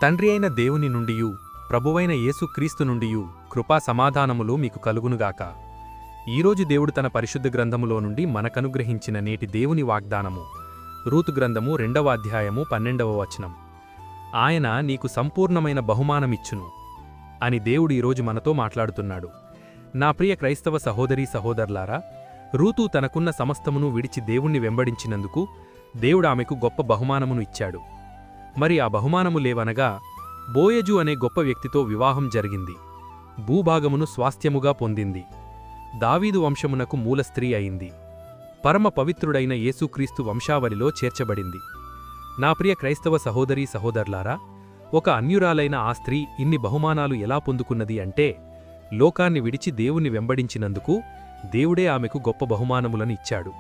తండ్రి అయిన దేవుని నుండియు ప్రభువైన యేసుక్రీస్తు నుండియు కృపా సమాధానములు మీకు కలుగునుగాక. ఈరోజు దేవుడు తన పరిశుద్ధ గ్రంథములో నుండి మనకనుగ్రహించిన నేటి దేవుని వాగ్దానము రూతు గ్రంథము 2వ అధ్యాయము 12వ వచనం. ఆయన నీకు సంపూర్ణమైన బహుమానమిచ్చును అని దేవుడు ఈరోజు మనతో మాట్లాడుతున్నాడు. నా ప్రియ క్రైస్తవ సహోదరీ సహోదరులారా, రూతు తనకున్న సమస్తమును విడిచి దేవుణ్ణి వెంబడించినందుకు దేవుడు ఆమెకు గొప్ప బహుమానమును ఇచ్చాడు. మరి ఆ బహుమానము లేవనగా బోయజు అనే గొప్ప వ్యక్తితో వివాహం జరిగింది. భూభాగమును స్వాస్థ్యముగా పొందింది. దావీదు వంశమునకు మూల స్త్రీ అయింది. పరమ పవిత్రుడైన యేసుక్రీస్తు వంశావళిలో చేర్చబడింది. నా ప్రియ క్రైస్తవ సహోదరీ సహోదరులారా, ఒక అన్యురాలైన ఆ స్త్రీ ఇన్ని బహుమానాలు ఎలా పొందుకున్నది అంటే, లోకాన్ని విడిచి దేవుని వెంబడించినందుకు దేవుడే ఆమెకు గొప్ప బహుమానములను ఇచ్చాడు.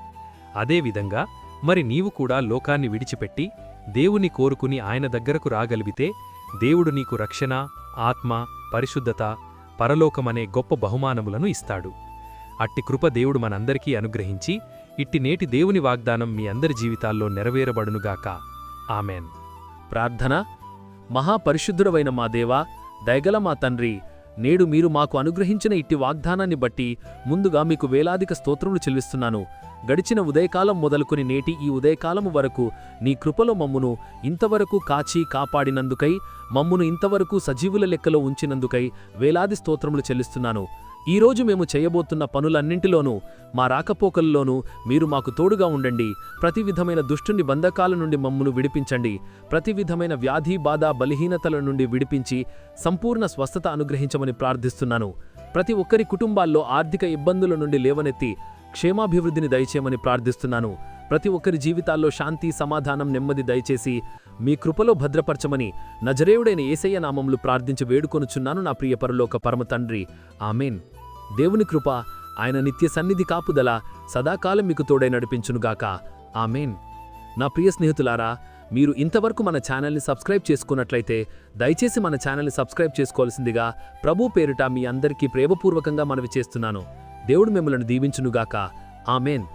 అదేవిధంగా మరి నీవు కూడా లోకాన్ని విడిచిపెట్టి దేవుని కోరుకుని ఆయన దగ్గరకు రాగలిగితే దేవుడు నీకు రక్షణ, ఆత్మ, పరిశుద్ధత, పరలోకమనే గొప్ప బహుమానములను ఇస్తాడు. అట్టి కృప దేవుడు మనందరికీ అనుగ్రహించి ఇట్టి నేటి దేవుని వాగ్దానం మీ అందరి జీవితాల్లో నెరవేరబడునుగాక. ఆమెన్. ప్రార్థన. మహాపరిశుద్ధుడవైన మా దేవా, దయగల మా తండ్రి, నేడు మీరు మాకు అనుగ్రహించిన ఇట్టి వాగ్దానాన్ని బట్టి ముందుగా మీకు వేలాదిక స్తోత్రములు చెల్లిస్తున్నాను. గడిచిన ఉదయకాలం మొదలుకొని నేటి ఈ ఉదయకాలము వరకు నీ కృపలో మమ్మును ఇంతవరకు కాచి కాపాడినందుకై, మమ్మును ఇంతవరకు సజీవుల లెక్కలో ఉంచినందుకై వేలాది స్తోత్రములు చెల్లిస్తున్నాను. ఈరోజు మేము చేయబోతున్న పనులన్నింటిలోనూ, మా రాకపోకల్లోనూ మీరు మాకు తోడుగా ఉండండి. ప్రతి విధమైన దుష్టుని బంధకాల నుండి మమ్మును విడిపించండి. ప్రతి విధమైన వ్యాధి, బాధ, బలహీనతల నుండి విడిపించి సంపూర్ణ స్వస్థత అనుగ్రహించమని ప్రార్థిస్తున్నాను. ప్రతి ఒక్కరి కుటుంబాల్లో ఆర్థిక ఇబ్బందుల నుండి లేవనెత్తి క్షేమాభివృద్ధిని దయచేయమని ప్రార్థిస్తున్నాను. ప్రతి ఒక్కరి జీవితాల్లో శాంతి, సమాధానం, నెమ్మది దయచేసి మీ కృపలో భద్రపరచమని నజరేయుడైన యేసయ్య నామములు ప్రార్థించి వేడుకొనుచున్నాను నా ప్రియ పరలోక పరమ తండ్రి. ఆమెన్. దేవుని కృప, ఆయన నిత్య సన్నిధి కాపుదల సదాకాలం మీకు తోడై నడిపించునుగాక. ఆమెన్. నా ప్రియ స్నేహితులారా, మీరు ఇంతవరకు మన ఛానల్ని సబ్స్క్రైబ్ చేసుకున్నట్లయితే దయచేసి మన ఛానల్ని సబ్స్క్రైబ్ చేసుకోవాల్సిందిగా ప్రభు పేరిట మీ అందరికీ ప్రేమపూర్వకంగా మనవి చేస్తున్నాను. దేవుడు మిమ్మల్ని దీవించునుగాక. ఆమెన్.